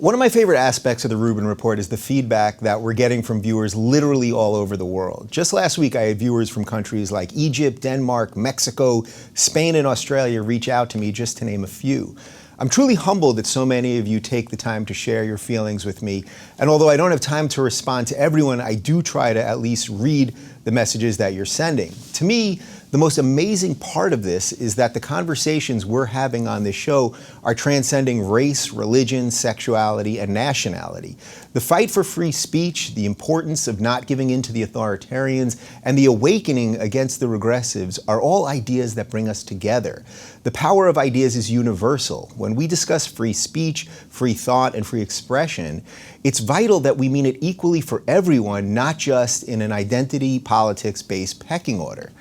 One of my favorite aspects of the Rubin Report is the feedback that we're getting from viewers literally all over the world. Just last week, I had viewers from countries like Egypt, Denmark, Mexico, Spain, and Australia reach out to me, just to name a few. I'm truly humbled that so many of you take the time to share your feelings with me. And although I don't have time to respond to everyone, I do try to at least read the messages that you're sending. To me, the most amazing part of this is that the conversations we're having on this show are transcending race, religion, sexuality, and nationality. The fight for free speech, the importance of not giving in to the authoritarians, and the awakening against the regressives are all ideas that bring us together. The power of ideas is universal. When we discuss free speech, free thought, and free expression, it's vital that we mean it equally for everyone, not just in an identity politics-based pecking order.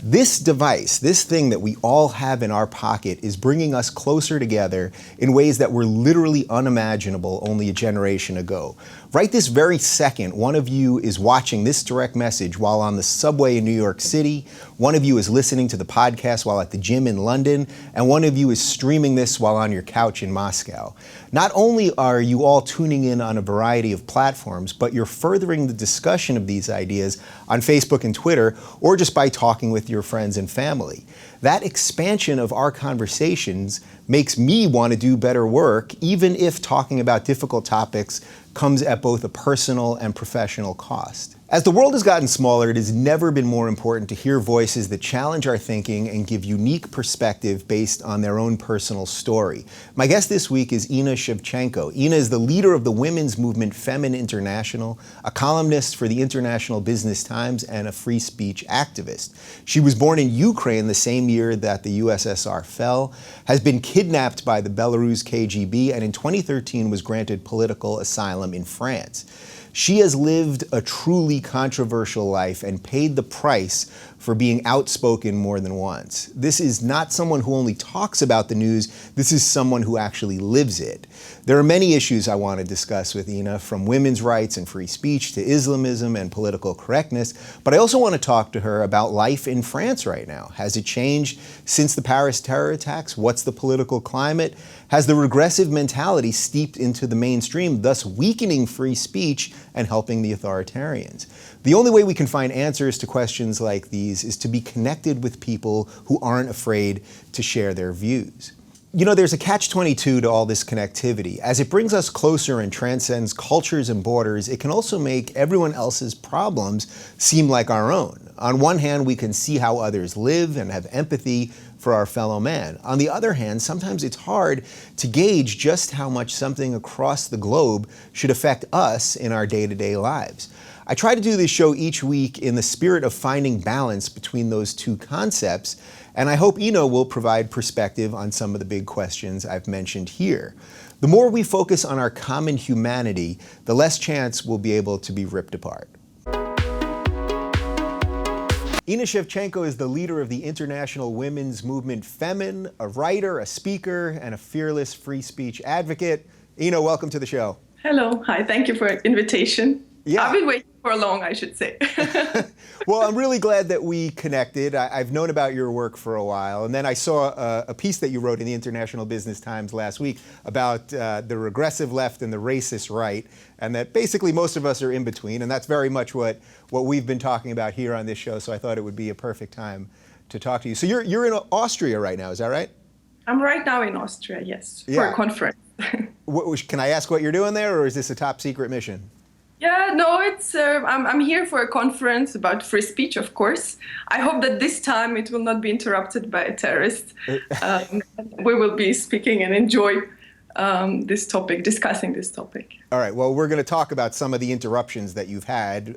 This device, this thing that we all have in our pocket, is bringing us closer together in ways that were literally unimaginable only a generation ago. Right this very second, one of you is watching this direct message while on the subway in New York City, one of you is listening to the podcast while at the gym in London, and one of you is streaming this while on your couch in Moscow. Not only are you all tuning in on a variety of platforms, but you're furthering the discussion of these ideas on Facebook and Twitter, or just by talking with your friends and family. That expansion of our conversations makes me want to do better work, even if talking about difficult topics comes at both a personal and professional cost. As the world has gotten smaller, it has never been more important to hear voices that challenge our thinking and give unique perspective based on their own personal story. My guest this week is Inna Shevchenko. Inna is the leader of the women's movement Femen International, a columnist for the International Business Times, and a free speech activist. She was born in Ukraine the same year that the USSR fell, has been kidnapped by the Belarus KGB, and in 2013 was granted political asylum in France. She has lived a truly controversial life and paid the price for being outspoken more than once. This is not someone who only talks about the news, this is someone who actually lives it. There are many issues I want to discuss with Inna, from women's rights and free speech to Islamism and political correctness, but I also want to talk to her about life in France right now. Has it changed since the Paris terror attacks? What's the political climate? Has the regressive mentality seeped into the mainstream, thus weakening free speech and helping the authoritarians? The only way we can find answers to questions like these is to be connected with people who aren't afraid to share their views. You know, there's a catch-22 to all this connectivity. As it brings us closer and transcends cultures and borders, it can also make everyone else's problems seem like our own. On one hand, we can see how others live and have empathy for our fellow man. On the other hand, sometimes it's hard to gauge just how much something across the globe should affect us in our day-to-day lives. I try to do this show each week in the spirit of finding balance between those two concepts, and I hope Inna will provide perspective on some of the big questions I've mentioned here. The more we focus on our common humanity, the less chance we'll be able to be ripped apart. Inna Shevchenko is the leader of the international women's movement Femen, a writer, a speaker, and a fearless free speech advocate. Inna, welcome to the show. Hello. Hi. Thank you for the invitation. Yeah. I've been waiting for long, I should say. Well, I'm really glad that we connected. I've known about your work for a while, and then I saw a piece that you wrote in the International Business Times last week about the regressive left and the racist right, and that basically most of us are in between, and that's very much what we've been talking about here on this show, so I thought it would be a perfect time to talk to you. So you're in Austria right now, is that right? I'm right now in Austria, yes, for a conference. Can I ask what you're doing there, or is this a top secret mission? Yeah, no, it's I'm here for a conference about free speech, of course. I hope that this time it will not be interrupted by a terrorist. We will be speaking and enjoy this topic, discussing this topic. All right, well, we're going to talk about some of the interruptions that you've had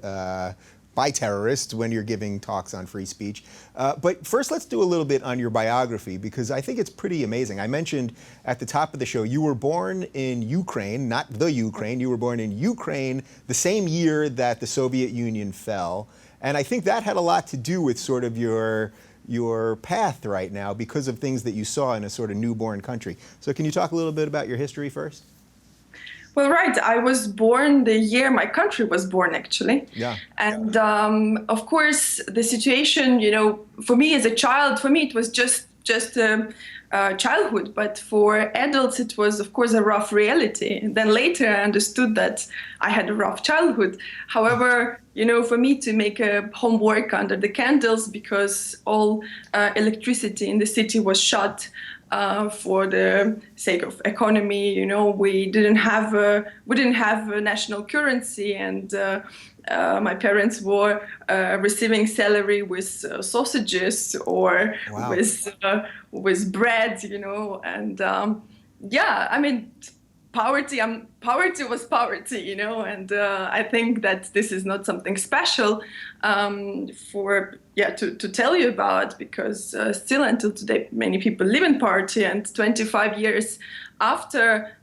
by terrorists when you're giving talks on free speech. But first, let's do a little bit on your biography, because I think it's pretty amazing. I mentioned at the top of the show, you were born in Ukraine, not the Ukraine. You were born in Ukraine the same year that the Soviet Union fell. And I think that had a lot to do with sort of your path right now because of things that you saw in a sort of newborn country. So can you talk a little bit about your history first? Well, right. I was born the year my country was born, actually. Yeah. And of course, the situation, you know, for me as a child, it was just childhood, but for adults it was of course a rough reality. And then later I understood that I had a rough childhood. However, for me to make a homework under the candles because all electricity in the city was shut for the sake of economy, we didn't have a national currency, and my parents were receiving salary with sausages or Wow. with bread, and I mean, poverty was poverty, and I think that this is not something special to tell you about, because still until today many people live in poverty. And 25 years after,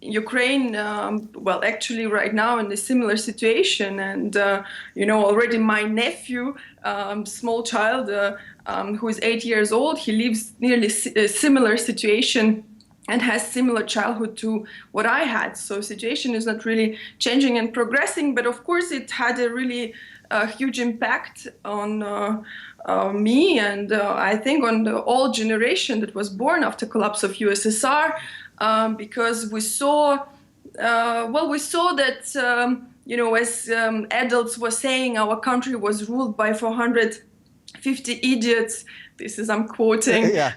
Ukraine, actually right now in a similar situation, and already my nephew, small child, who is 8 years old, he lives nearly a similar situation and has similar childhood to what I had. So situation is not really changing and progressing, but of course it had a really huge impact on me, and I think on the whole generation that was born after collapse of USSR, because we saw that as adults were saying, our country was ruled by 450 idiots. This is, I'm quoting. Yeah.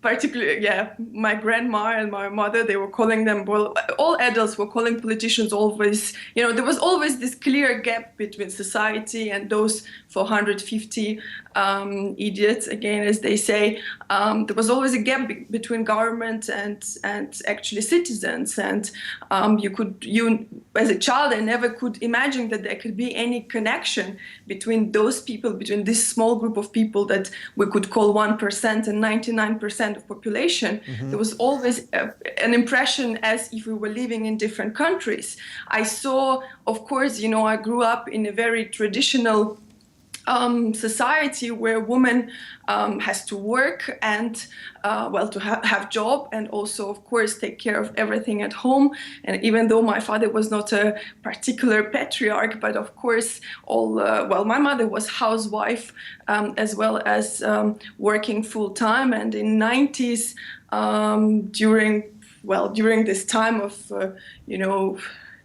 Particularly, my grandma and my mother, they were calling them, all adults were calling politicians always, there was always this clear gap between society and those 450 idiots, again, as they say. There was always a gap between government and actually citizens. And you as a child, I never could imagine that there could be any connection between those people, between this small group of people that we could call 1% and 99% of population. There was always an impression as if we were living in different countries. I saw, of course, I grew up in a very traditional society where a woman has to work and to have job, and also of course take care of everything at home. And even though my father was not a particular patriarch, but of course my mother was housewife as well as working full time. And in 90s, during this time of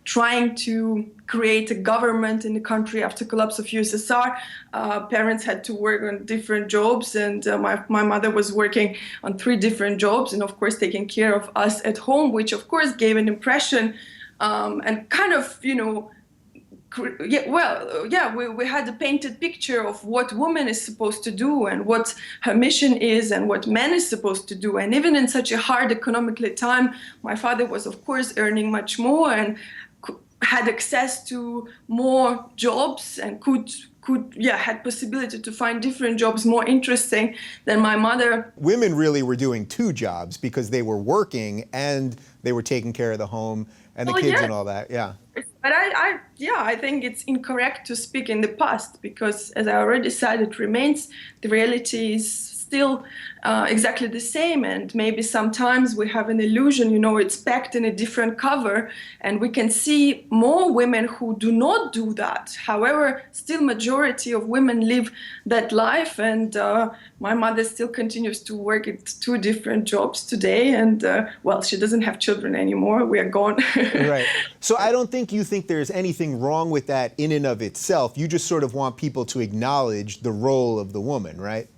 trying to create a government in the country after collapse of USSR, parents had to work on different jobs, and my mother was working on 3 different jobs, and of course taking care of us at home, which of course gave an impression and kind of we had a painted picture of what woman is supposed to do and what her mission is and what man is supposed to do. And even in such a hard economically time, my father was of course earning much more and had access to more jobs and had possibility to find different jobs more interesting than my mother. Women really were doing 2 jobs because they were working and they were taking care of the home and the kids and all that. Yeah. But I think it's incorrect to speak in the past, because as I already said, it remains, the reality is still exactly the same. And maybe sometimes we have an illusion, it's packed in a different cover, and we can see more women who do not do that. However, still majority of women live that life. And my mother still continues to work at 2 different jobs today. And she doesn't have children anymore. We are gone. Right. So I don't think you think there's anything wrong with that in and of itself. You just sort of want people to acknowledge the role of the woman, right?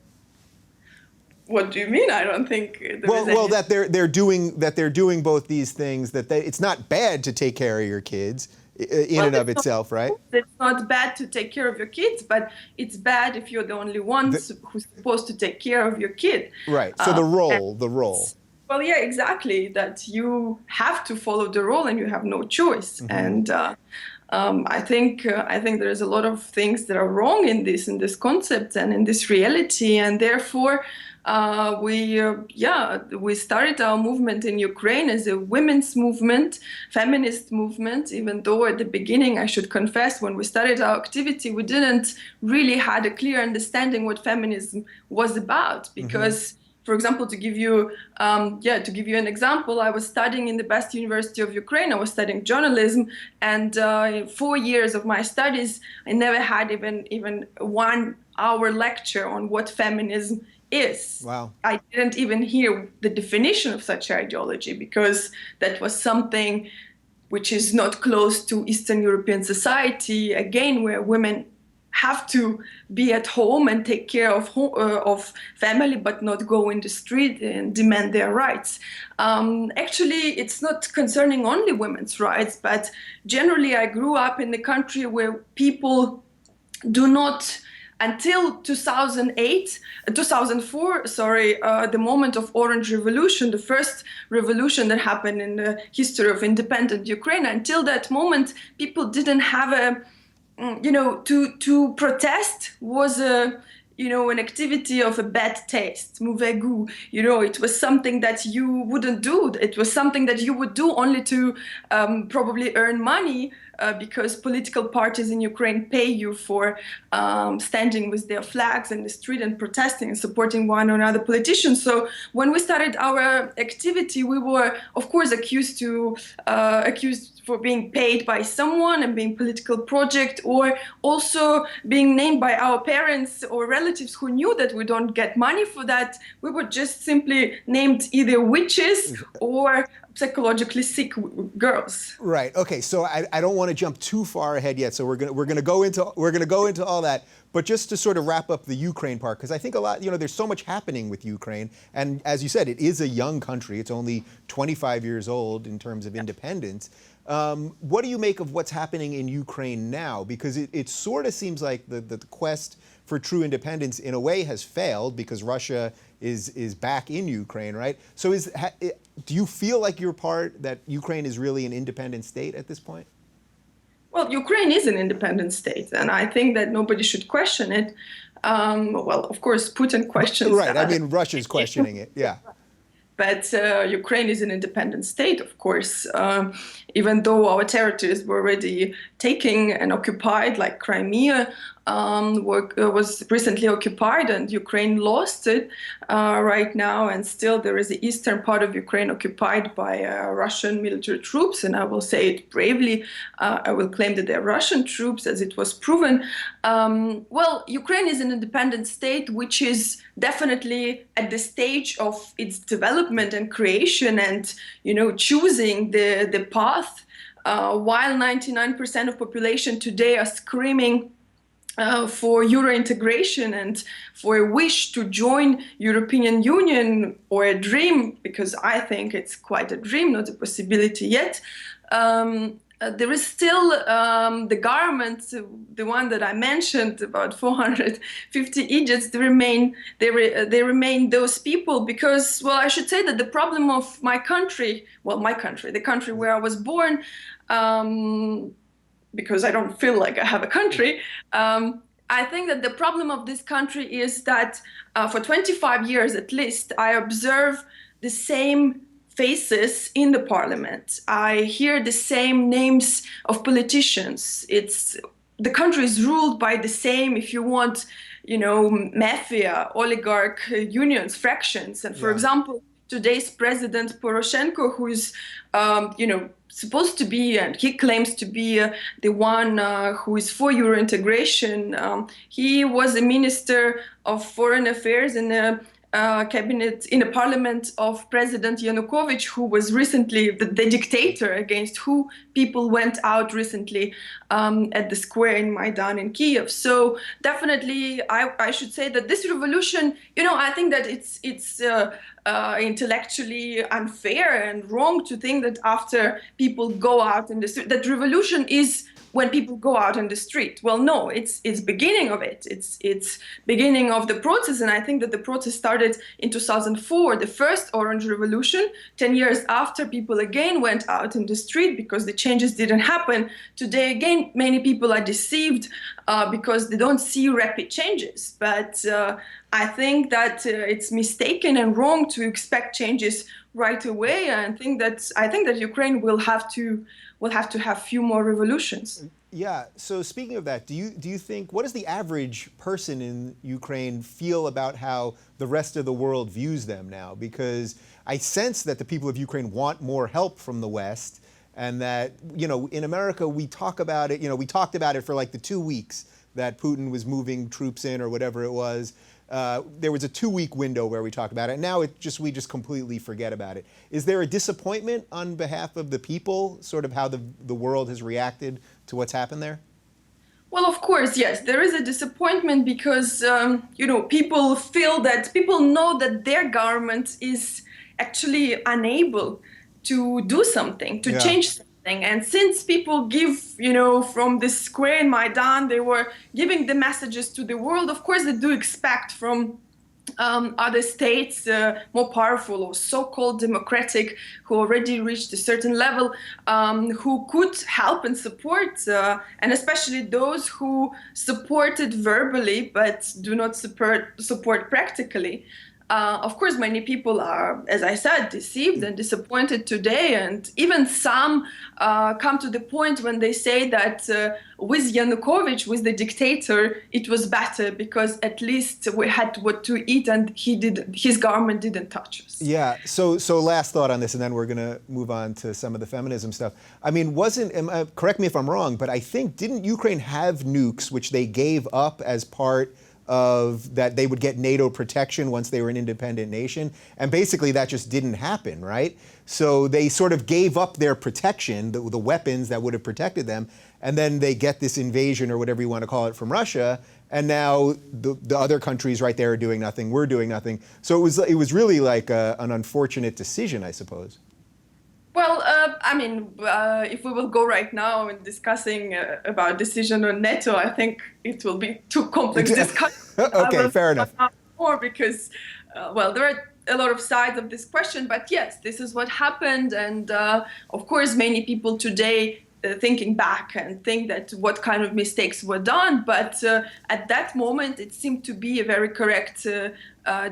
What do you mean? I don't think that they're doing both these things, it's not bad to take care of your kids in and of itself, right? It's not bad to take care of your kids, but it's bad if you're the only one who's supposed to take care of your kid. Right. So the role. Well, yeah, exactly. That you have to follow the role and you have no choice. And I think there's a lot of things that are wrong in this concept and in this reality, and therefore we started our movement in Ukraine as a women's movement, feminist movement, even though at the beginning, I should confess, when we started our activity, we didn't really had a clear understanding what feminism was about, because for example, to give you an example, I was studying in the best university of Ukraine. I was studying journalism, and in 4 years of my studies, I never had even 1 hour lecture on what feminism is. Wow. I didn't even hear the definition of such ideology because that was something which is not close to Eastern European society, again, where women have to be at home and take care of family, but not go in the street and demand their rights. Actually, it's not concerning only women's rights, but generally I grew up in a country where people do not, until 2004, the moment of Orange Revolution, the first revolution that happened in the history of independent Ukraine. Until that moment, people didn't have to protest was an activity of a bad taste, mauvais goût. It was something that you wouldn't do. It was something that you would do only to probably earn money, because political parties in Ukraine pay you for standing with their flags in the street and protesting and supporting one or another politician. So when we started our activity, we were, of course, accused for being paid by someone and being political project, or also being named by our parents or relatives who knew that we don't get money for that. We were just simply named either witches or psychologically sick girls. Right. Okay. So I don't want to jump too far ahead yet. So we're gonna go into all that. But just to sort of wrap up the Ukraine part, because I think a lot, there's so much happening with Ukraine, and as you said, it is a young country. It's only 25 years old in terms of independence. What do you make of what's happening in Ukraine now? Because it sort of seems like the quest for true independence in a way has failed because Russia is back in Ukraine, right? So do you feel like that Ukraine is really an independent state at this point? Well, Ukraine is an independent state, and I think that nobody should question it. Well, of course, Putin questions right. that. I mean, Russia's questioning it, yeah. But Ukraine is an independent state, of course, even though our territories were already taken and occupied, like Crimea was recently occupied and Ukraine lost it right now. And still there is the eastern part of Ukraine occupied by Russian military troops. And I will say it bravely. I will claim that they're Russian troops, as it was proven. Well, Ukraine is an independent state, which is definitely at the stage of its development and creation and, choosing the path, while 99% of population today are screaming for Euro integration and for a wish to join European Union, or a dream, because I think it's quite a dream, not a possibility yet. There is still the government, the one that I mentioned, about 450 idiots. They remain those people because, well, I should say that the problem of my country, the country where I was born, because I don't feel like I have a country. I think that the problem of this country is that for 25 years at least, I observe the same faces in the parliament. I hear the same names of politicians. The country is ruled by the same, if you want, mafia, oligarch unions, fractions. And for example, today's President Poroshenko, who is, supposed to be, and he claims to be the one who is for Euro integration. He was a minister of foreign affairs in a cabinet, in a parliament of President Yanukovych, who was recently the dictator against who people went out recently at the square in Maidan in Kiev. So definitely, I should say that this revolution, I think that it's intellectually unfair and wrong to think that after people go out in the street, that revolution is when people go out in the street. Well, no, it's beginning of it. It's beginning of the process, and I think that the process started in 2004, the first Orange Revolution. 10 years after, people again went out in the street because the changes didn't happen. Today, again, many people are deceived because they don't see rapid changes. But I think that it's mistaken and wrong to expect changes right away. And I think that Ukraine will have to have few more revolutions. Yeah. So speaking of that, do you think, what does the average person in Ukraine feel about how the rest of the world views them now? Because I sense that the people of Ukraine want more help from the West, and that, in America we talk about it. We talked about it for like the 2 weeks that Putin was moving troops in or whatever it was. There was a 2-week window where we talked about it. Now we just completely forget about it. Is there a disappointment on behalf of the people, sort of how the world has reacted to what's happened there? Well, of course, yes, there is a disappointment because, people know that their government is actually unable to do something, to change something. And since people give, from the square in Maidan, they were giving the messages to the world, of course, they do expect from other states, more powerful or so-called democratic, who already reached a certain level, who could help and support, and especially those who supported verbally but do not support practically. Of course, many people are, as I said, deceived and disappointed today, and even some come to the point when they say that with Yanukovych, with the dictator, it was better because at least we had what to eat and his government didn't touch us. Yeah, so last thought on this, and then we're going to move on to some of the feminism stuff. I mean, correct me if I'm wrong, but I think, didn't Ukraine have nukes which they gave up as part of that they would get NATO protection once they were an independent nation? And basically that just didn't happen, right? So they sort of gave up their protection, the weapons that would have protected them, and then they get this invasion, or whatever you want to call it, from Russia, and now the other countries right there are doing nothing, we're doing nothing. So it was really like an unfortunate decision, I suppose. Well, if we will go right now in discussing about decision on NATO, I think it will be too complex discussion. Okay, fair enough. More because, there are a lot of sides of this question. But yes, this is what happened. And of course, many people today thinking back and think that what kind of mistakes were done. But at that moment, it seemed to be a very correct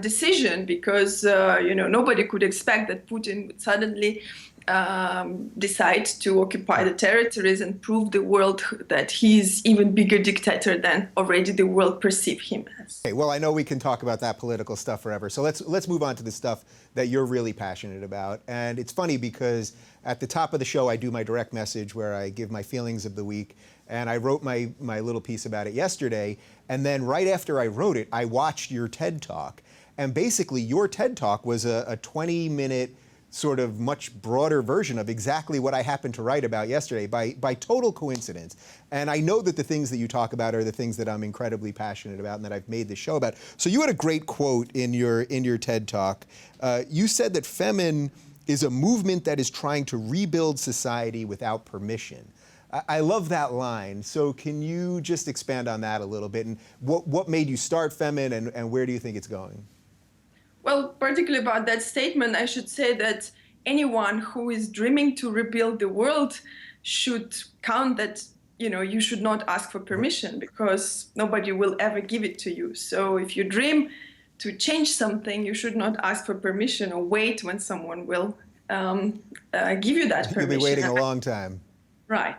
decision because, nobody could expect that Putin would suddenly decide to occupy the territories and prove the world that he's even bigger dictator than already the world perceive him as. Okay, well, I know we can talk about that political stuff forever, so let's move on to the stuff that you're really passionate about. And it's funny because at the top of the show I do my direct message where I give my feelings of the week, and I wrote my little piece about it yesterday, and then right after I wrote it I watched your TED Talk, and basically your TED Talk was a 20-minute sort of much broader version of exactly what I happened to write about yesterday by total coincidence. And I know that the things that you talk about are the things that I'm incredibly passionate about and that I've made the show about. So you had a great quote in your TED Talk. You said that Femen is a movement that is trying to rebuild society without permission. I love that line. So can you just expand on that a little bit? And what made you start Femen, and where do you think it's going? Well, particularly about that statement, I should say that anyone who is dreaming to rebuild the world should count that, you should not ask for permission because nobody will ever give it to you. So if you dream to change something, you should not ask for permission or wait when someone will give you that permission. You'll be waiting a long time. Right.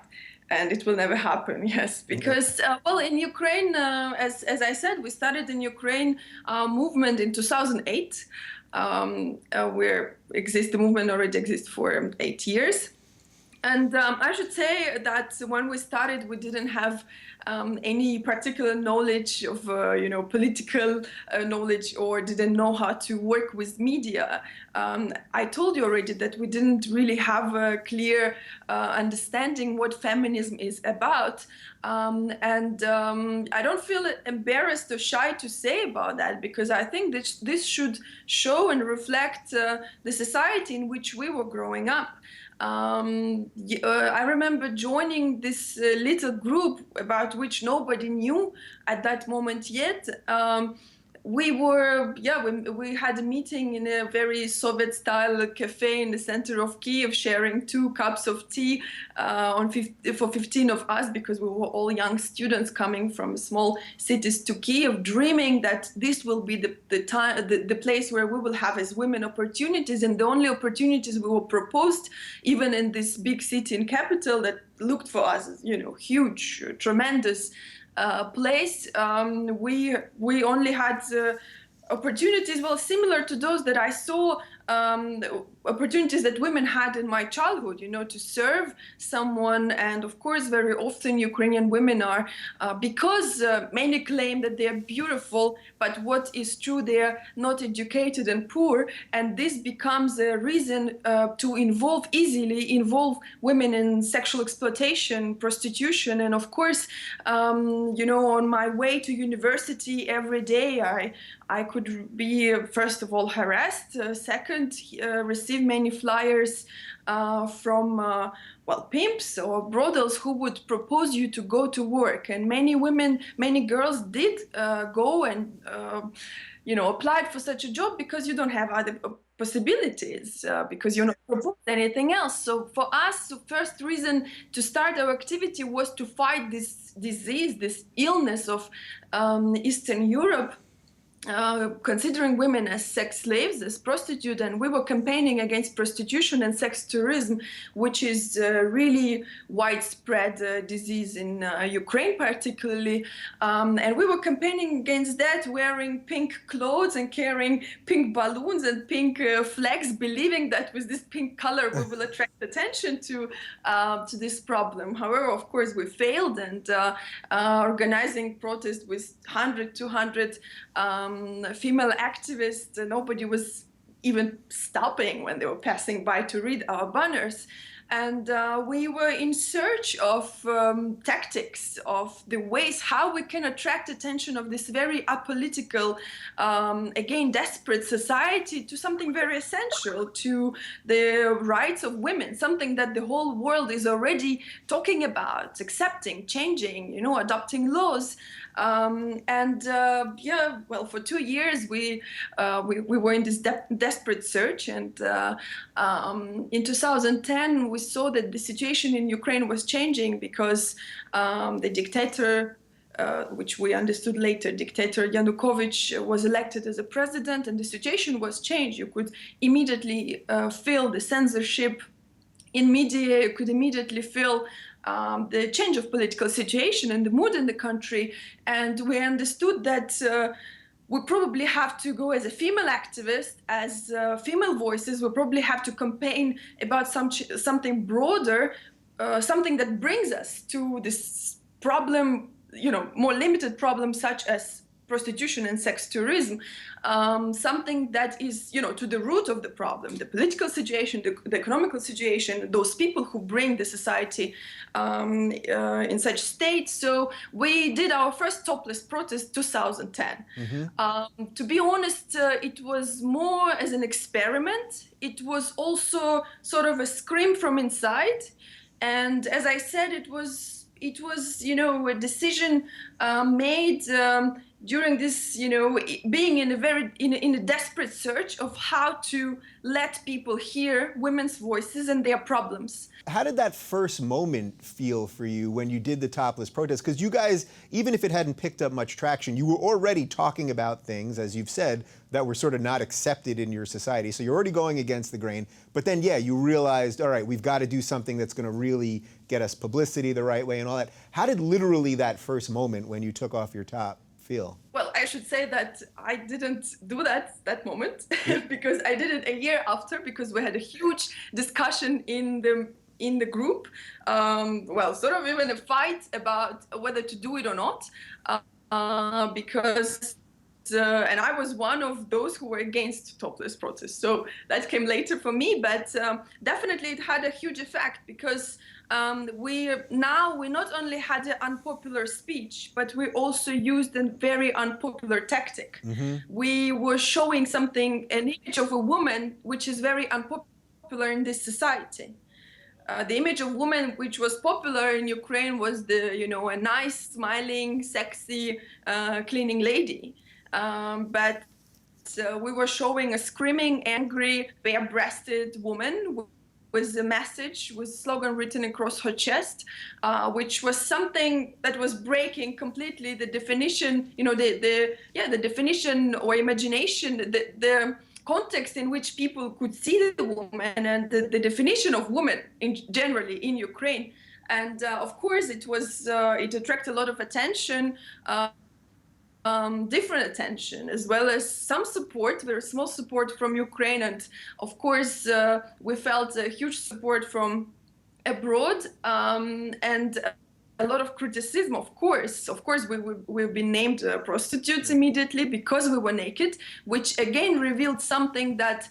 And it will never happen, yes, because, in Ukraine, as I said, we started in Ukraine movement in 2008, where the movement already exists for 8 years. And I should say that when we started, we didn't have any particular knowledge of, political knowledge, or didn't know how to work with media. I told you already that we didn't really have a clear understanding what feminism is about. I don't feel embarrassed or shy to say about that, because I think that this should show and reflect the society in which we were growing up. I remember joining this little group about which nobody knew at that moment yet. We had a meeting in a very Soviet-style cafe in the center of Kiev, sharing 2 cups of tea for 15 of us, because we were all young students coming from small cities to Kiev, dreaming that this will be the place where we will have as women opportunities, and the only opportunities we were proposed, even in this big city and capital that looked for us as, huge, tremendous place. We only had opportunities, similar to those that I saw opportunities that women had in my childhood, to serve someone. And of course, very often Ukrainian women are, because many claim that they are beautiful, but what is true, they are not educated and poor. And this becomes a reason to easily involve women in sexual exploitation, prostitution. And of course, on my way to university every day, I could be, first of all, harassed, second, receive many flyers from pimps or brothels who would propose you to go to work. And many girls did go and applied for such a job because you don't have other possibilities, because you're not proposed anything else. So for us, the first reason to start our activity was to fight this disease, this illness of Eastern Europe, considering women as sex slaves, as prostitutes. And we were campaigning against prostitution and sex tourism, which is a really widespread disease in Ukraine particularly. And we were campaigning against that, wearing pink clothes and carrying pink balloons and pink flags, believing that with this pink color we will attract attention to this problem. However, of course, we failed, and organizing protests with 100, 200 female activists, nobody was even stopping when they were passing by to read our banners. And we were in search of tactics, of the ways how we can attract attention of this very apolitical, again, desperate society to something very essential, to the rights of women, something that the whole world is already talking about, accepting, changing, adopting laws. For 2 years we were in this desperate search, and in 2010 we saw that the situation in Ukraine was changing because the dictator, which we understood later, dictator Yanukovych, was elected as a president, and the situation was changed. You could immediately feel the censorship in media. You could immediately feel the change of political situation and the mood in the country. And we understood that we probably have to go as a female activist, as female voices. We probably have to campaign about something broader, something that brings us to this problem, more limited problems such as prostitution and sex tourism, something that is, to the root of the problem, the political situation, the economical situation, those people who bring the society in such state. So we did our first topless protest 2010. Mm-hmm. To be honest, it was more as an experiment. It was also sort of a scream from inside. And as I said, it was a decision made during this, being in a desperate search of how to let people hear women's voices and their problems. How did that first moment feel for you when you did the topless protest? Because you guys, even if it hadn't picked up much traction, you were already talking about things, as you've said, that were sort of not accepted in your society. So you're already going against the grain. But then, you realized, all right, we've got to do something that's going to really get us publicity the right way and all that. How did literally that first moment when you took off your top feel? Well, I should say that I didn't do that moment because I did it a year after, because we had a huge discussion in the group, sort of even a fight about whether to do it or not, because and I was one of those who were against topless protests. So that came later for me, but definitely it had a huge effect, because we not only had an unpopular speech, but we also used a very unpopular tactic. Mm-hmm. We were showing an image of a woman which is very unpopular in this society. The image of woman which was popular in Ukraine was a nice, smiling, sexy, cleaning lady. But we were showing a screaming, angry, bare-breasted woman with a message, with a slogan written across her chest, which was something that was breaking completely the definition, the definition or imagination, the context in which people could see the woman and the definition of woman generally in Ukraine. And of course, it attracted a lot of attention. different attention, as well as some support, very small support from Ukraine. And of course, we felt a huge support from abroad, and a lot of criticism, of course. Of course, we've been named prostitutes immediately because we were naked, which again revealed something that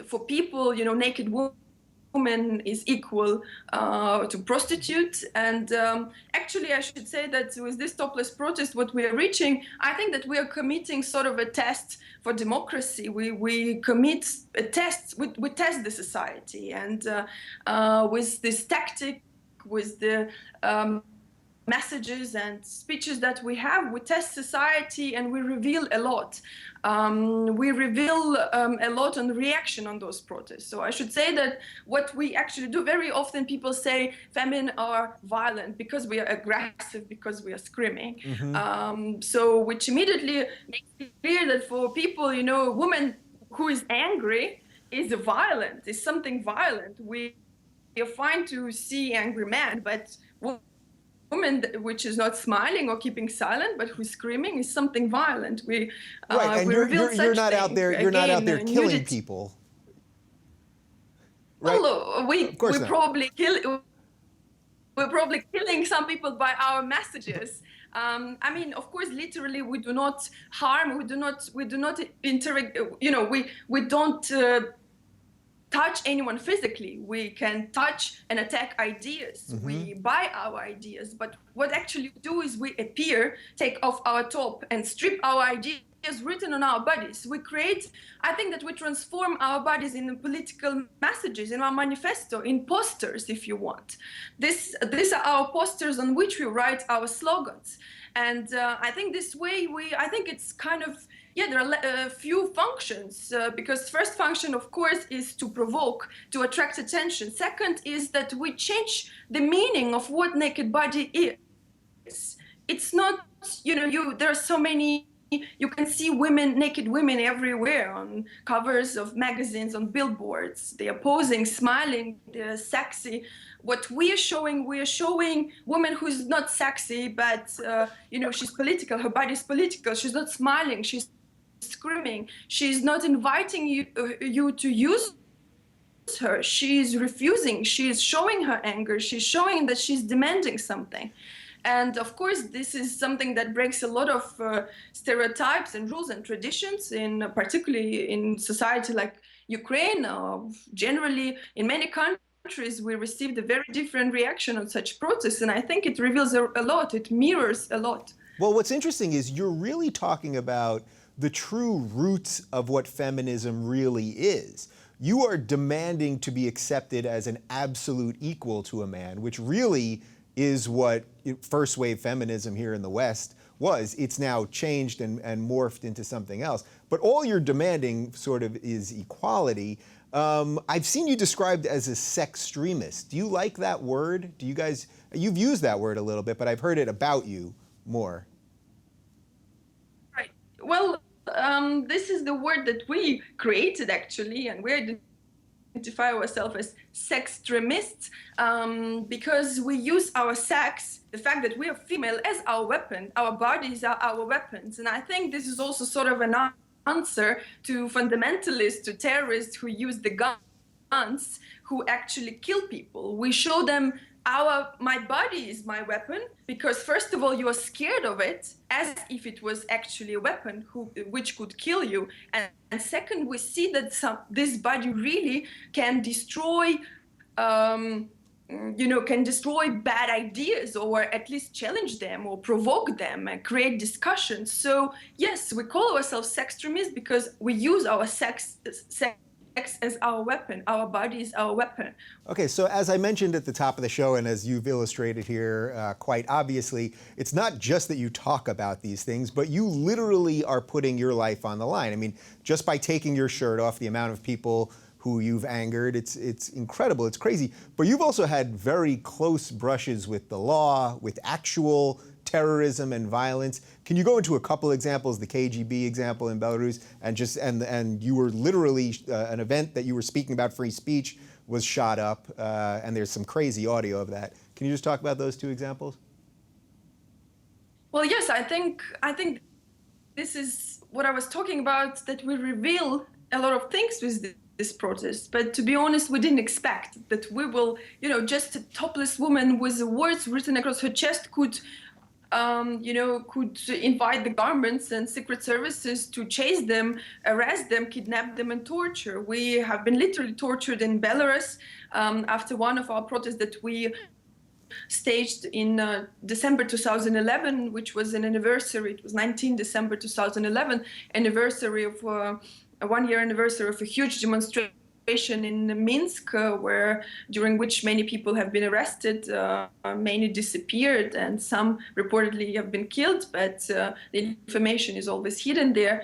for people, naked woman is equal to prostitute. And actually, I should say that with this topless protest, what we are reaching, I think that we are committing sort of a test for democracy. We commit a test, we test the society. And with this tactic, with the messages and speeches that we have, we test society and we reveal a lot. We reveal a lot on reaction on those protests. So I should say that what we actually do, very often people say Femen are violent because we are aggressive, because we are screaming. So which immediately makes it clear that for people, a woman who is angry is violent, is something violent. We are fine to see angry man, but woman which is not smiling or keeping silent but who's screaming is something violent. Right, and you're not out there. You're not out there killing people. Right? Well, we're probably killing some people by our messages. I mean, of course, literally, we do not harm. We do not interact. We don't touch anyone physically. We can touch and attack ideas. We buy our ideas, but what actually we do is we appear, take off our top and strip our ideas written on our bodies. We create, I think that we transform our bodies in political messages, in our manifesto, in posters, if you want. These are our posters on which we write our slogans. And I think this way, I think it's kind of, there are a few functions, because first function, of course, is to provoke, to attract attention. Second is that we change the meaning of what naked body is. It's not, there are so many, you can see naked women everywhere on covers of magazines, on billboards. They are posing, smiling, they're sexy. What we are showing woman who's not sexy, but, she's political, her body is political, she's not smiling, she's screaming, she's not inviting you to use her, she's refusing, she's showing her anger, she's showing that she's demanding something. And of course, this is something that breaks a lot of stereotypes and rules and traditions, particularly in society like Ukraine, or generally in many countries. We received a very different reaction on such protests, and I think it reveals a lot, it mirrors a lot. Well, what's interesting is you're really talking about the true roots of what feminism really is. You are demanding to be accepted as an absolute equal to a man, which really is what first wave feminism here in the West was. It's now changed and morphed into something else. But all you're demanding sort of is equality. I've seen you described as a sextremist. Do you like that word? You've used that word a little bit, but I've heard it about you more. Right. Well, this is the word that we created, actually, and we identify ourselves as sextremists because we use our sex, the fact that we are female, as our weapon. Our bodies are our weapons. And I think this is also sort of an answer to fundamentalists, to terrorists who use the guns, who actually kill people. We show them my body is my weapon, because first of all, you are scared of it as if it was actually a weapon which could kill you. And second, we see that this body really can destroy, can destroy bad ideas, or at least challenge them or provoke them and create discussions. So yes, we call ourselves sextremists because we use our sex as our weapon. Our body is our weapon. Okay, so as I mentioned at the top of the show, and as you've illustrated here quite obviously, it's not just that you talk about these things, but you literally are putting your life on the line. I mean, just by taking your shirt off, the amount of people who you've angered, it's incredible, it's crazy. But you've also had very close brushes with the law, with actual terrorism and violence. Can you go into a couple examples, the KGB example in Belarus, and you were literally, an event that you were speaking about, free speech, was shot up, and there's some crazy audio of that. Can you just talk about those two examples? Well, yes, I think this is what I was talking about, that we reveal a lot of things with this protest. But to be honest, we didn't expect that we will, just a topless woman with the words written across her chest could invite the governments and secret services to chase them, arrest them, kidnap them, and torture. We have been literally tortured in Belarus after one of our protests that we staged in December 2011, which was an anniversary. It was 19 December 2011, anniversary of a 1-year anniversary of a huge demonstration in Minsk, during which many people have been arrested, many disappeared, and some reportedly have been killed. But the information is always hidden there.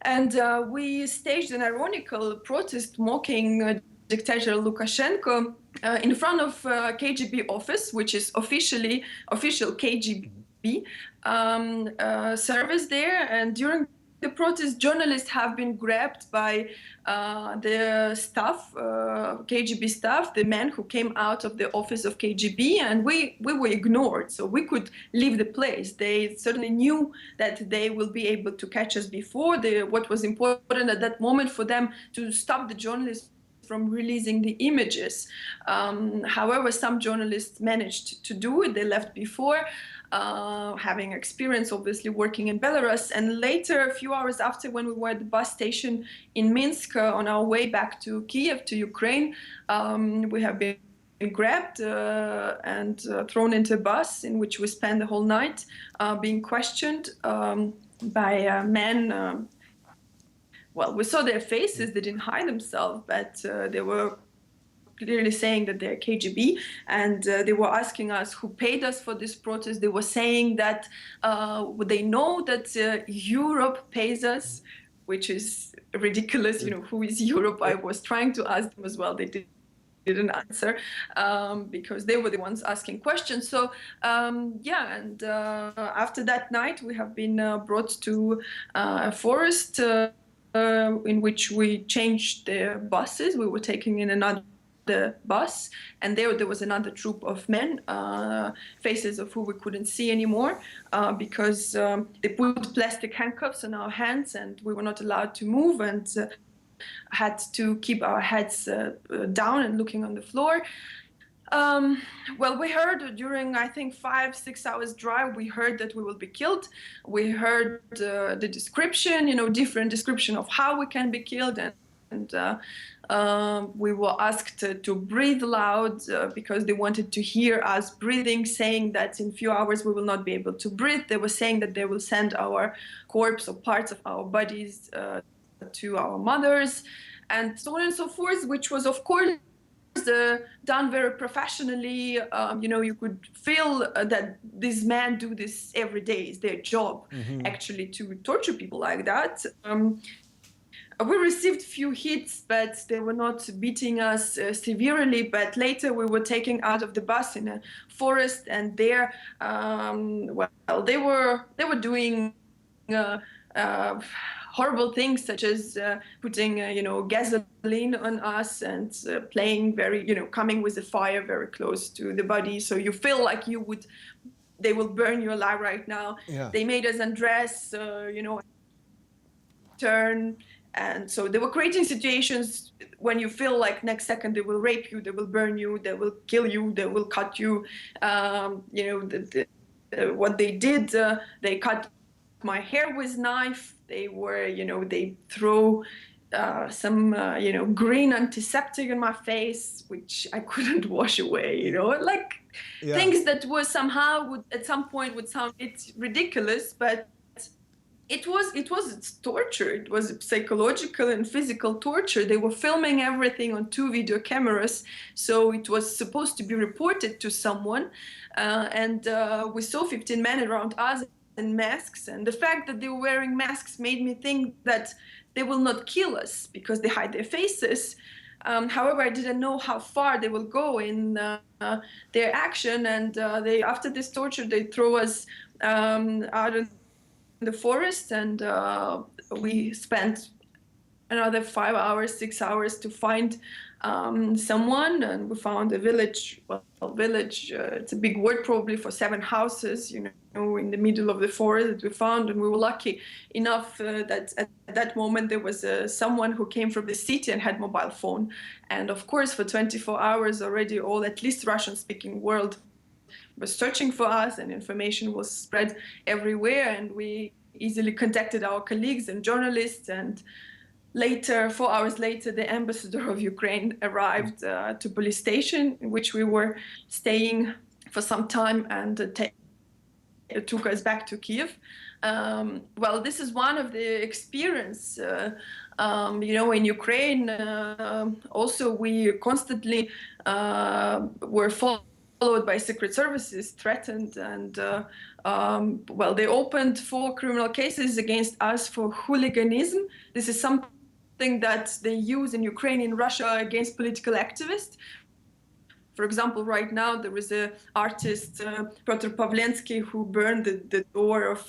And we staged an ironical protest mocking dictator Lukashenko in front of KGB office, which is official KGB service there. And during the protest, journalists have been grabbed by the staff, KGB staff, the men who came out of the office of KGB, and we were ignored, so we could leave the place. They certainly knew that they will be able to catch us before. What was important at that moment for them to stop the journalists from releasing the images. However, some journalists managed to do it. They left before, having experience, obviously, working in Belarus. And later, a few hours after, when we were at the bus station in Minsk on our way back to Kiev, to Ukraine, we have been grabbed and thrown into a bus in which we spent the whole night being questioned by men. Well, we saw their faces, they didn't hide themselves, but they were clearly saying that they're KGB, and they were asking us who paid us for this protest. They were saying that they know that Europe pays us, which is ridiculous. Who is Europe? I was trying to ask them as well. They didn't answer because they were the ones asking questions. So after that night, we have been brought to a forest in which we changed the buses. We were taking in another bus, and there was another troop of men, faces of who we couldn't see anymore because they put plastic handcuffs on our hands, and we were not allowed to move, and had to keep our heads down and looking on the floor. Well, we heard during, I think, 5-6 hours drive, we heard that we will be killed. We heard the description, different description of how we can be killed. And we were asked to breathe loud because they wanted to hear us breathing, saying that in a few hours we will not be able to breathe. They were saying that they will send our corpse or parts of our bodies to our mothers, and so on and so forth, which was, of course, done very professionally. You could feel that these men do this every day. It's their job, actually, to torture people like that. We received few hits, but they were not beating us severely. But later we were taken out of the bus in a forest, and there, they were doing horrible things, such as putting, gasoline on us and playing coming with the fire very close to the body. So you feel like they will burn you alive right now. Yeah. They made us undress, turn. And so they were creating situations when you feel like next second they will rape you, they will burn you, they will kill you, they will cut you. What they did, they cut my hair with knife. They were, they throw some, green antiseptic in my face, which I couldn't wash away, things that were somehow at some point would sound ridiculous, but it was torture. It was psychological and physical torture. They were filming everything on 2 video cameras, so it was supposed to be reported to someone. And we saw 15 men around us in masks, and the fact that they were wearing masks made me think that they will not kill us because they hide their faces. However, I didn't know how far they will go in their action, and after this torture, they throw us out in the forest, and we spent another 5 hours, 6 hours to find someone, and we found a village. Well, village, it's a big word probably for 7 houses, in the middle of the forest that we found. And we were lucky enough that at that moment there was someone who came from the city and had mobile phone. And of course, for 24 hours already, all at least Russian-speaking world was searching for us, and information was spread everywhere. And we easily contacted our colleagues and journalists. And later, 4 hours later, the ambassador of Ukraine arrived to police station in which we were staying for some time, and took us back to Kiev. Well, this is one of the experience, in Ukraine. Also, we constantly were followed by secret services, threatened, and they opened 4 criminal cases against us for hooliganism. This is something that they use in Ukraine, in Russia, against political activists. For example, right now there is an artist, Piotr Pawlensky, who burned the door of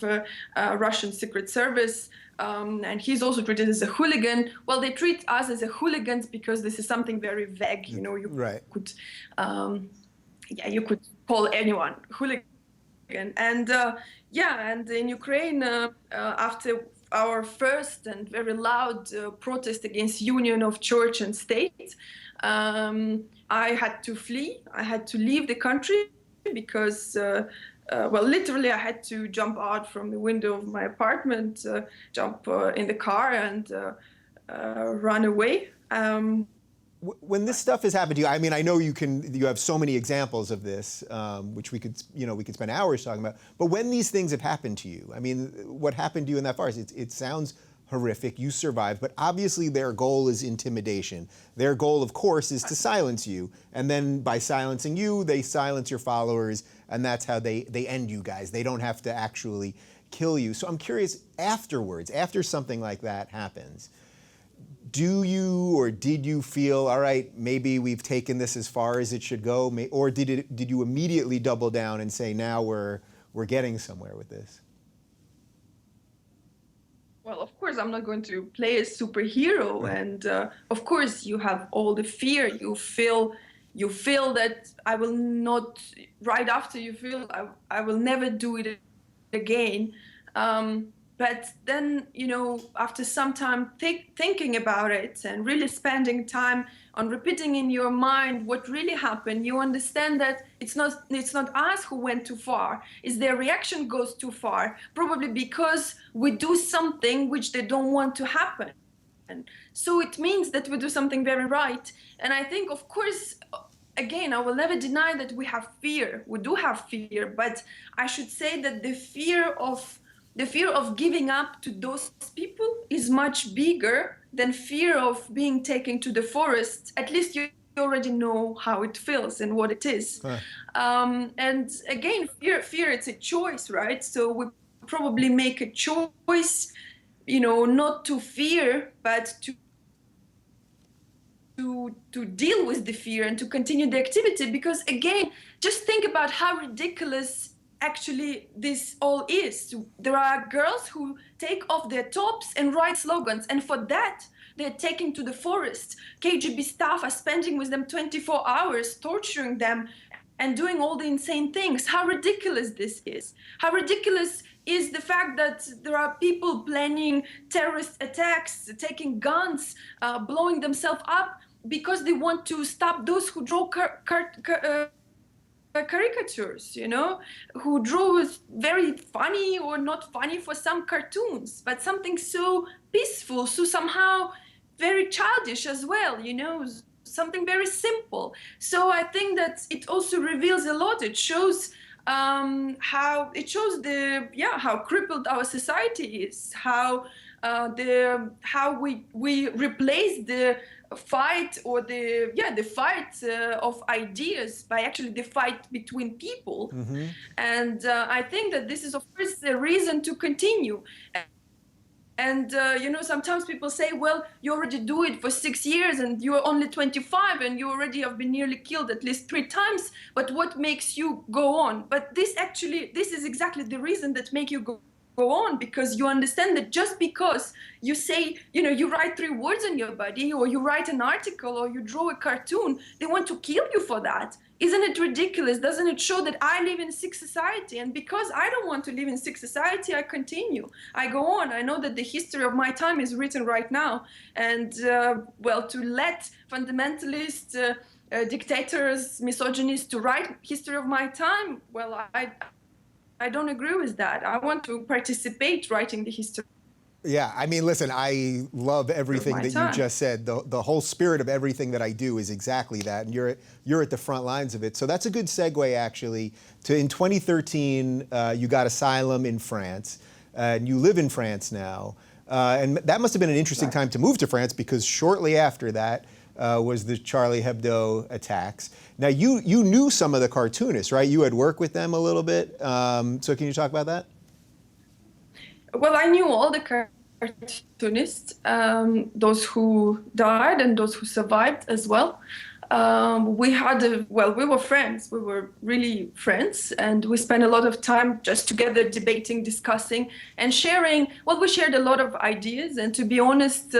Russian Secret Service, and he's also treated as a hooligan. Well, they treat us as a hooligans because this is something very vague. You could, you could call anyone hooligan. And and in Ukraine, after our first and very loud protest against union of church and state, I had to flee. I had to leave the country because, literally I had to jump out from the window of my apartment, jump in the car and run away. When this stuff has happened to you, I mean, I know you have so many examples of this, which we could spend hours talking about. But when these things have happened to you, I mean, what happened to you in that farce? It sounds horrific. You survived, but obviously their goal is intimidation. Their goal, of course, is to silence you, and then by silencing you, they silence your followers, and that's how they end you guys. They don't have to actually kill you. So I'm curious, afterwards, after something like that happens, do you or did you feel, all right, maybe we've taken this as far as it should go, or did you immediately double down and say, now we're getting somewhere with this? Well, of course, I'm not going to play a superhero, and of course, you have all the fear. You feel that I will not. Right after, you feel I will never do it again. But then, after some time thinking about it and really spending time on repeating in your mind what really happened, you understand that it's not us who went too far. It's their reaction goes too far, probably because we do something which they don't want to happen. And so it means that we do something very right. And I think, of course, again, I will never deny that we have fear. We do have fear, but I should say that the fear of giving up to those people is much bigger than fear of being taken to the forest. At least you already know how it feels and what it is. Huh. And again, fear, it's a choice, right? So we probably make a choice, not to fear, but to deal with the fear and to continue the activity. Because again, just think about how ridiculous actually this all is. There are girls who take off their tops and write slogans, and for that they're taken to the forest. KGB staff are spending with them 24 hours, torturing them and doing all the insane things. How ridiculous this is. How ridiculous is the fact that there are people planning terrorist attacks, taking guns, blowing themselves up because they want to stop those who draw caricatures, who draw very funny or not funny for some cartoons, but something so peaceful, so somehow very childish as well, something very simple. So I think that it also reveals a lot. It shows how crippled our society is, how we replace the fight or the fight of ideas by actually the fight between people. Mm-hmm. And I think that this is, of course, a reason to continue. And, sometimes people say, well, you already do it for 6 years and you're only 25 and you already have been nearly killed at least 3 times. But what makes you go on? But this is exactly the reason that make you go go on, because you understand that just because you say, you write 3 words on your body, or you write an article, or you draw a cartoon, they want to kill you for that. Isn't it ridiculous? Doesn't it show that I live in a sick society? And because I don't want to live in sick society, I continue. I go on. I know that the history of my time is written right now. And, to let fundamentalists, dictators, misogynists to write history of my time, well, I don't agree with that. I want to participate writing the history. Yeah, I mean, listen, I love everything that you just said. The whole spirit of everything that I do is exactly that, and you're at the front lines of it. So that's a good segue, actually, to in 2013, you got asylum in France, and you live in France now. And that must have been an interesting time to move to France, because shortly after that was the Charlie Hebdo attacks. Now, you knew some of the cartoonists, right? You had worked with them a little bit. So can you talk about that? Well, I knew all the cartoonists, those who died and those who survived as well. We were friends. We were really friends, and we spent a lot of time just together debating, discussing, and sharing. Well, we shared a lot of ideas, and to be honest,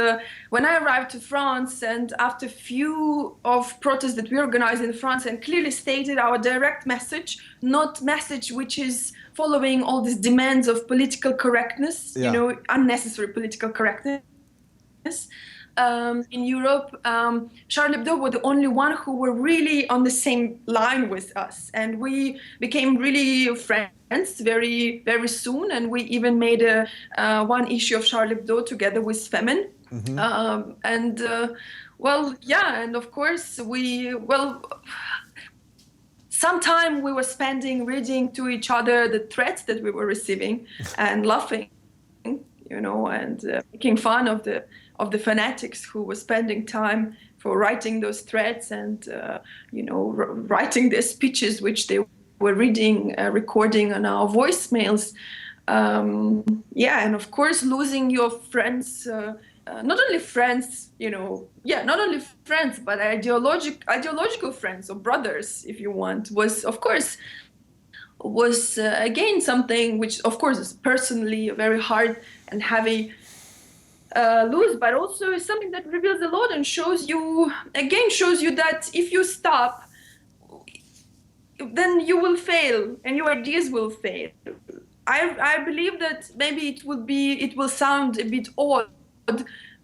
when I arrived to France, and after few of protests that we organized in France, and clearly stated our direct message, not message which is following all these demands of political correctness, unnecessary political correctness. In Europe, Charlie Hebdo were the only one who were really on the same line with us, and we became really friends very, very soon. And we even made one issue of Charlie Hebdo together with Femen. Mm-hmm. And of course sometime we were spending reading to each other the threats that we were receiving and laughing, and making fun of the fanatics who were spending time for writing those threats and, writing their speeches, which they were reading, recording on our voicemails. And of course, losing your friends, not only friends, but ideological friends or brothers, if you want, was again something which, of course, is personally very hard and heavy lose, but also is something that reveals a lot and shows you that if you stop, then you will fail and your ideas will fail. I believe that maybe it will sound a bit odd,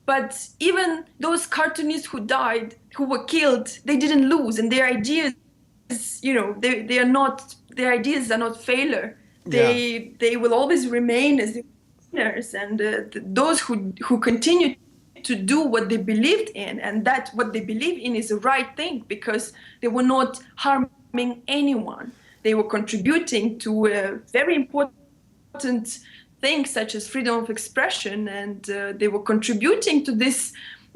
but even those cartoonists who died, who were killed, they didn't lose, and their ideas, their ideas are not failure. They will always remain as winners, and those who continue to do what they believed in, and that what they believe in is the right thing, because they were not harming anyone. They were contributing to a very important things such as freedom of expression, and they were contributing to this,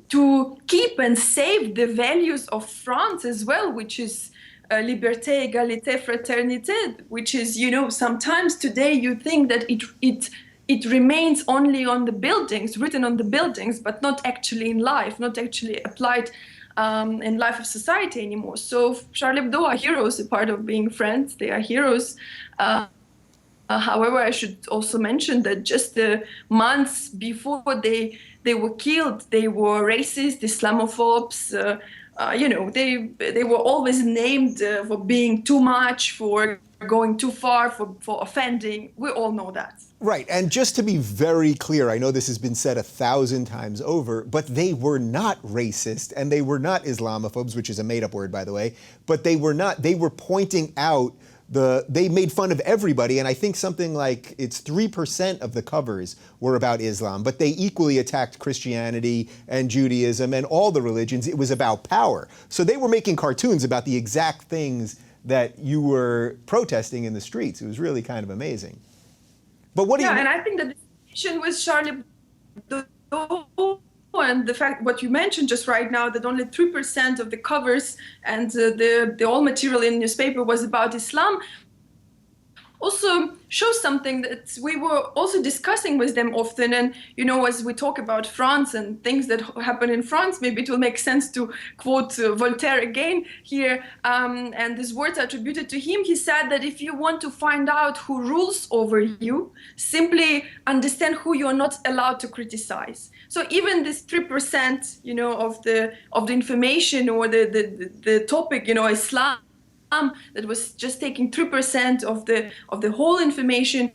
to keep and save the values of France as well, which is liberté, égalité, fraternité, which is, sometimes today you think that it remains only on the buildings, written on the buildings, but not actually in life, not actually applied in life of society anymore. So Charlie Hebdo are heroes, a part of being friends. They are heroes. However, I should also mention that just the months before they were killed, they were racist, Islamophobes. They were always named for being too much, for going too far, for offending. We all know that. Right, and just to be very clear, I know this has been said 1,000 times over, but they were not racist and they were not Islamophobes, which is a made-up word, by the way, but they were pointing out they made fun of everybody, and I think something like it's 3% of the covers were about Islam, but they equally attacked Christianity and Judaism and all the religions. It was about power. So they were making cartoons about the exact things that you were protesting in the streets. It was really kind of amazing. But what do you... and I think that the distinction with Charlie Hebdo and the fact what you mentioned just right now, that only 3% of the covers and the all material in newspaper was about Islam, also shows something that we were also discussing with them often. And, as we talk about France and things that happen in France, maybe it will make sense to quote Voltaire again here. And these words are attributed to him. He said that if you want to find out who rules over you, simply understand who you're not allowed to criticize. So even this 3%, of the information or the topic, Islam, that was just taking 3% of the whole information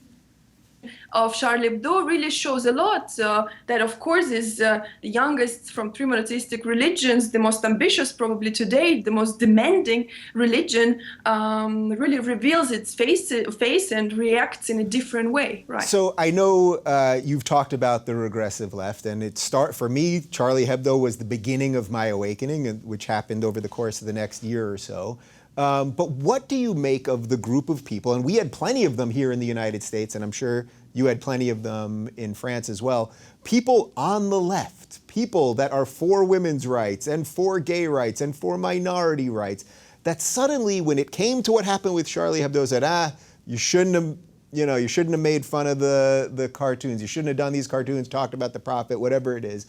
of Charlie Hebdo really shows a lot. That, of course, is the youngest from three monotheistic religions, the most ambitious probably today, the most demanding religion, really reveals its face and reacts in a different way. Right. So I know you've talked about the regressive left, and for me, Charlie Hebdo was the beginning of my awakening, which happened over the course of the next year or so. But what do you make of the group of people, and we had plenty of them here in the United States, and I'm sure you had plenty of them in France as well, people on the left, people that are for women's rights and for gay rights and for minority rights, that suddenly when it came to what happened with Charlie Hebdo said, you shouldn't have made fun of the cartoons, you shouldn't have done these cartoons, talked about the prophet, whatever it is.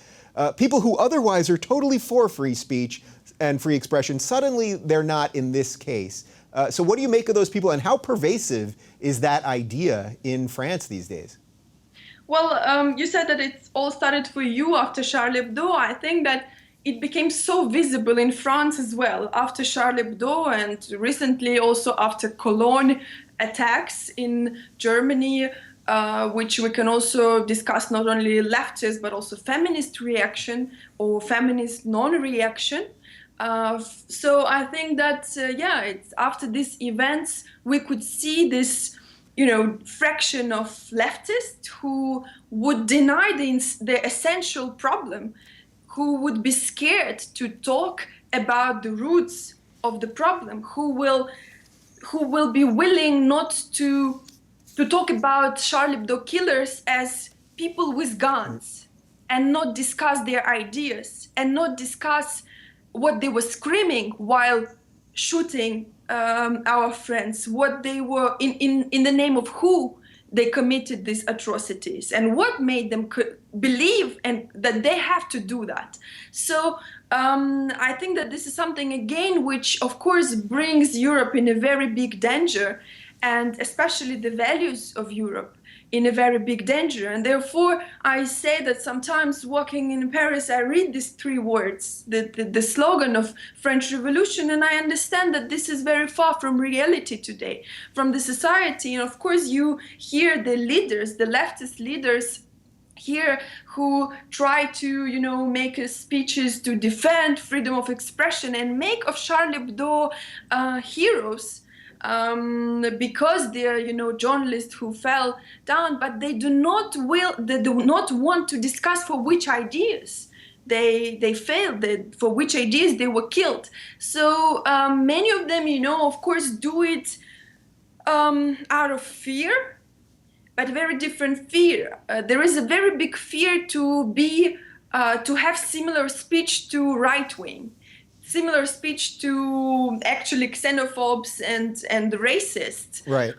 People who otherwise are totally for free speech and free expression, suddenly they're not in this case. So what do you make of those people, and how pervasive is that idea in France these days? Well, you said that it all started for you after Charlie Hebdo. I think that it became so visible in France as well after Charlie Hebdo, and recently also after Cologne attacks in Germany, which we can also discuss not only leftist but also feminist reaction or feminist non-reaction. So I think that, it's after these events, we could see this, fraction of leftists who would deny the essential problem, who would be scared to talk about the roots of the problem, who will be willing not to talk about Charlie Hebdo killers as people with guns and not discuss their ideas and not discuss what they were screaming while shooting our friends, what they were in the name of who they committed these atrocities and what made them believe and that they have to do that. So I think that this is something again which of course brings Europe in a very big danger, and especially the values of Europe in a very big danger. And therefore, I say that sometimes walking in Paris, I read these three words, the slogan of French Revolution, and I understand that this is very far from reality today, from the society. And of course, you hear the leaders, the leftist leaders here who try to, make speeches to defend freedom of expression and make of Charlie Hebdo heroes. Because they're journalists who fell down, but they do not want to discuss for which ideas they failed, for which ideas they were killed. So many of them, of course, do it out of fear, but very different fear. There is a very big fear to have similar speech to right wing, similar speech to actually xenophobes and racists, right?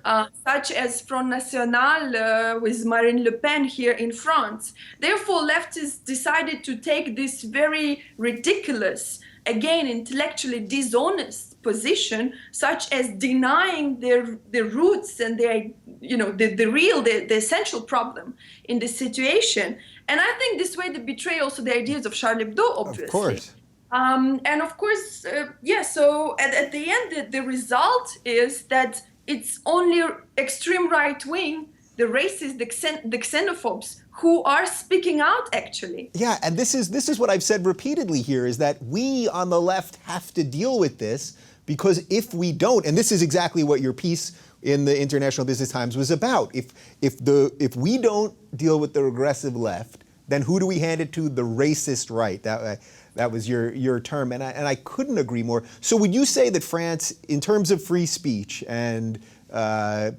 Such as Front National with Marine Le Pen here in France. Therefore, leftists decided to take this very ridiculous, again, intellectually dishonest position, such as denying their roots and the essential problem in this situation. And I think this way they betray also the ideas of Charlie Hebdo, obviously. Of course. And of course, so at the end, the result is that it's only extreme right wing, the racists, the xenophobes, who are speaking out, actually. Yeah, and this is what I've said repeatedly here, is that we on the left have to deal with this, because if we don't, and this is exactly what your piece in the International Business Times was about, if we don't deal with the regressive left, then who do we hand it to? The racist right. That was your term, and I couldn't agree more. So would you say that France, in terms of free speech and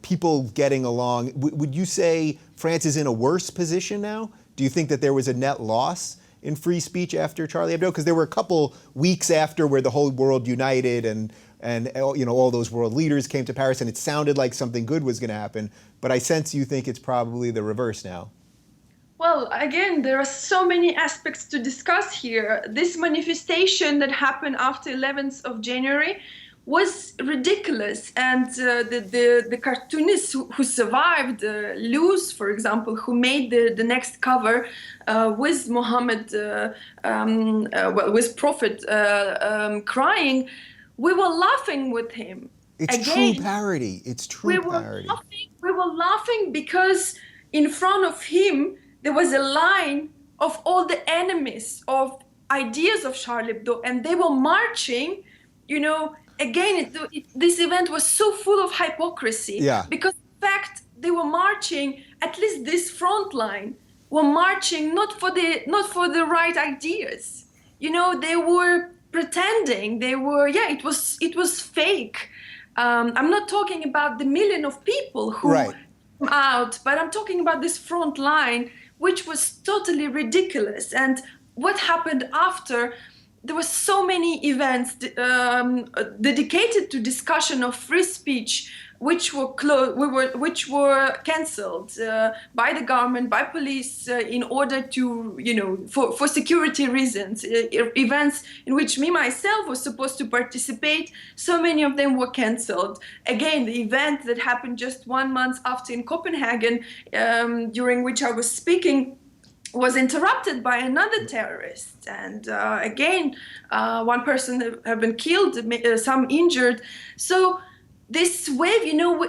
people getting along, would you say France is in a worse position now? Do you think that there was a net loss in free speech after Charlie Hebdo? Because there were a couple weeks after where the whole world united, and and all those world leaders came to Paris, and it sounded like something good was going to happen. But I sense you think it's probably the reverse now. Well, again, there are so many aspects to discuss here. This manifestation that happened after 11th of January was ridiculous. And the cartoonists who survived, Luz, for example, who made the next cover with Muhammad, with Prophet crying, we were laughing with him. It's again, true parody. It's true parody. We were laughing because in front of him, there was a line of all the enemies of ideas of Charlie Hebdo, and they were marching. Again, this event was so full of hypocrisy. Yeah. Because in fact, they were marching, at least this front line, were marching not for the right ideas. They were pretending. It was fake. I'm not talking about the million of people who came out, but I'm talking about this front line, which was totally ridiculous. And what happened after? There were so many events dedicated to discussion of free speech, which were cancelled by the government, by police, in order to, for security reasons. Events in which me myself was supposed to participate, so many of them were cancelled. Again, the event that happened just 1 month after in Copenhagen, during which I was speaking, was interrupted by another terrorist. And again, one person have been killed, some injured. So this wave,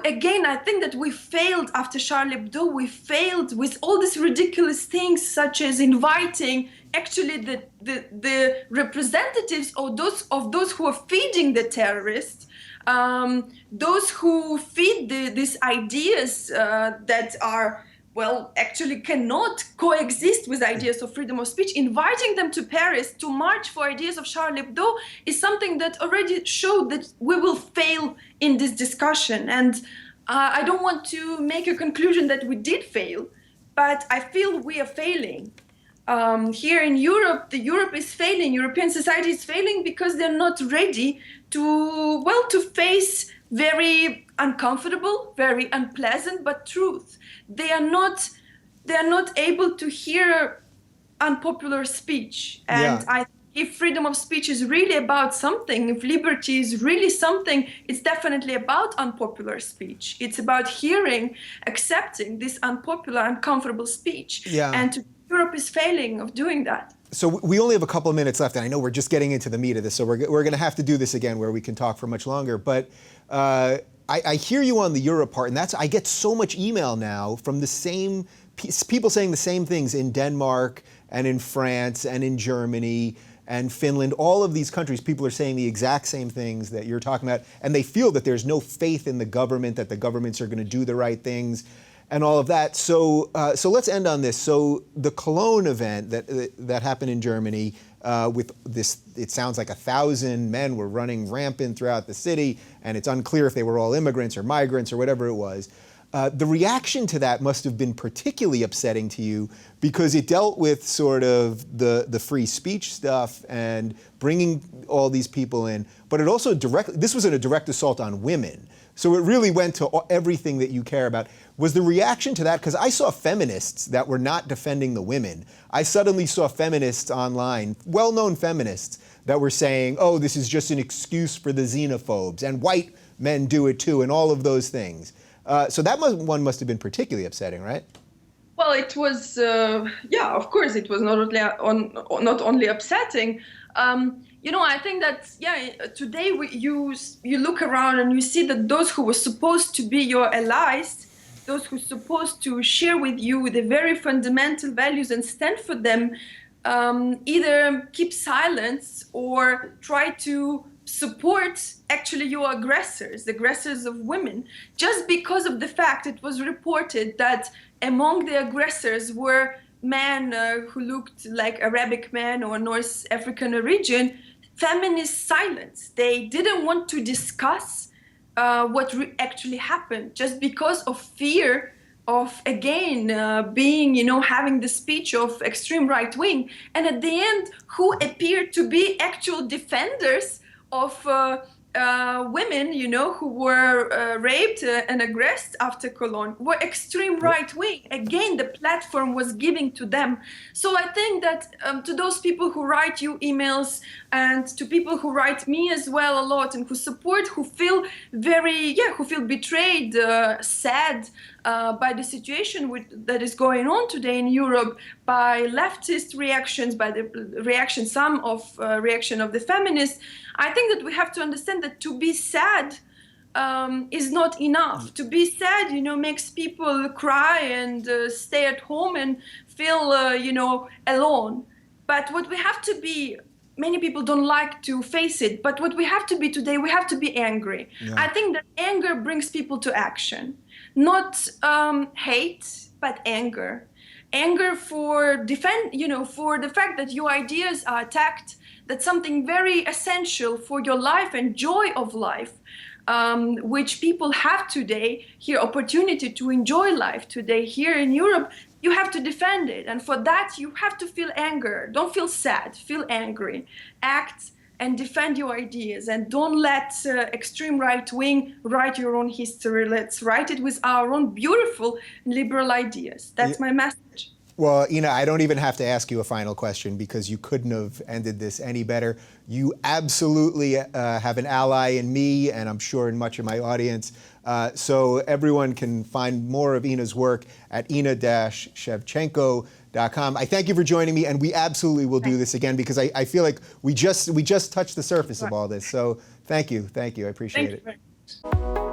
again, I think that we failed after Charlie Hebdo. We failed with all these ridiculous things, such as inviting actually the representatives of those who are feeding the terrorists, those who feed these ideas that are, actually cannot coexist with ideas of freedom of speech. Inviting them to Paris to march for ideas of Charlie Hebdo is something that already showed that we will fail in this discussion. And I don't want to make a conclusion that we did fail, but I feel we are failing. Here in Europe, Europe is failing. European society is failing because they're not ready to face very uncomfortable, very unpleasant, but truth. They are not able to hear unpopular speech. And if freedom of speech is really about something, if liberty is really something, it's definitely about unpopular speech. It's about hearing, accepting this unpopular, uncomfortable speech. Yeah. And Europe is failing of doing that. So we only have a couple of minutes left, and I know we're just getting into the meat of this, so we're going to have to do this again where we can talk for much longer. But I hear you on the Europe part, and I get so much email now from the same people saying the same things in Denmark and in France and in Germany and Finland. All of these countries, people are saying the exact same things that you're talking about, and they feel that there's no faith in the government, that the governments are going to do the right things, and all of that. So let's end on this. So the Cologne event that happened in Germany, with this, it sounds like 1,000 men were running rampant throughout the city, and it's unclear if they were all immigrants or migrants or whatever it was. The reaction to that must have been particularly upsetting to you because it dealt with sort of the free speech stuff and bringing all these people in, but it also this was a direct assault on women. So it really went to everything that you care about. Was the reaction to that, because I saw feminists that were not defending the women. I suddenly saw feminists online, well-known feminists, that were saying, oh, this is just an excuse for the xenophobes, and white men do it too, and all of those things. So that one must have been particularly upsetting, right? Well, it was, of course, it was not only upsetting. I think that, today you look around and you see that those who were supposed to be your allies, those who are supposed to share with you the very fundamental values and stand for them, either keep silence or try to support actually your aggressors, the aggressors of women, just because of the fact it was reported that among the aggressors were men who looked like Arabic men or North African origin. Feminist silence. They didn't want to discuss what actually happened just because of fear of, again, having the speech of extreme right wing. And at the end, who appeared to be actual defenders of women, you know, who were raped and aggressed after Cologne were extreme right-wing. Again, the platform was giving to them. So I think that to those people who write you emails and to people who write me as well a lot and who support, who feel who feel betrayed, sad by the situation that is going on today in Europe, by leftist reactions, by the reaction, reaction of the feminists, I think that we have to understand that to be sad is not enough. To be sad, you know, makes people cry and stay at home and feel, you know, alone. But what we have to be, many people don't like to face it, but what we have to be today, we have to be angry. Yeah. I think that anger brings people to action, not hate, but anger. Anger for for the fact that your ideas are attacked, that something very essential for your life and joy of life, which people have today, here opportunity to enjoy life today here in Europe, you have to defend it. And for that, you have to feel anger. Don't feel sad, feel angry. Act and defend your ideas, and don't let extreme right wing write your own history. Let's write it with our own beautiful liberal ideas. That's my message. Well, Inna, I don't even have to ask you a final question because you couldn't have ended this any better. You absolutely have an ally in me, and I'm sure in much of my audience. So everyone can find more of Inna's work at Inna-Shevchenko.com. I thank you for joining me, and we absolutely will do this again because I feel like we just touched the surface of all this. So thank you, I appreciate it. Thank you very much.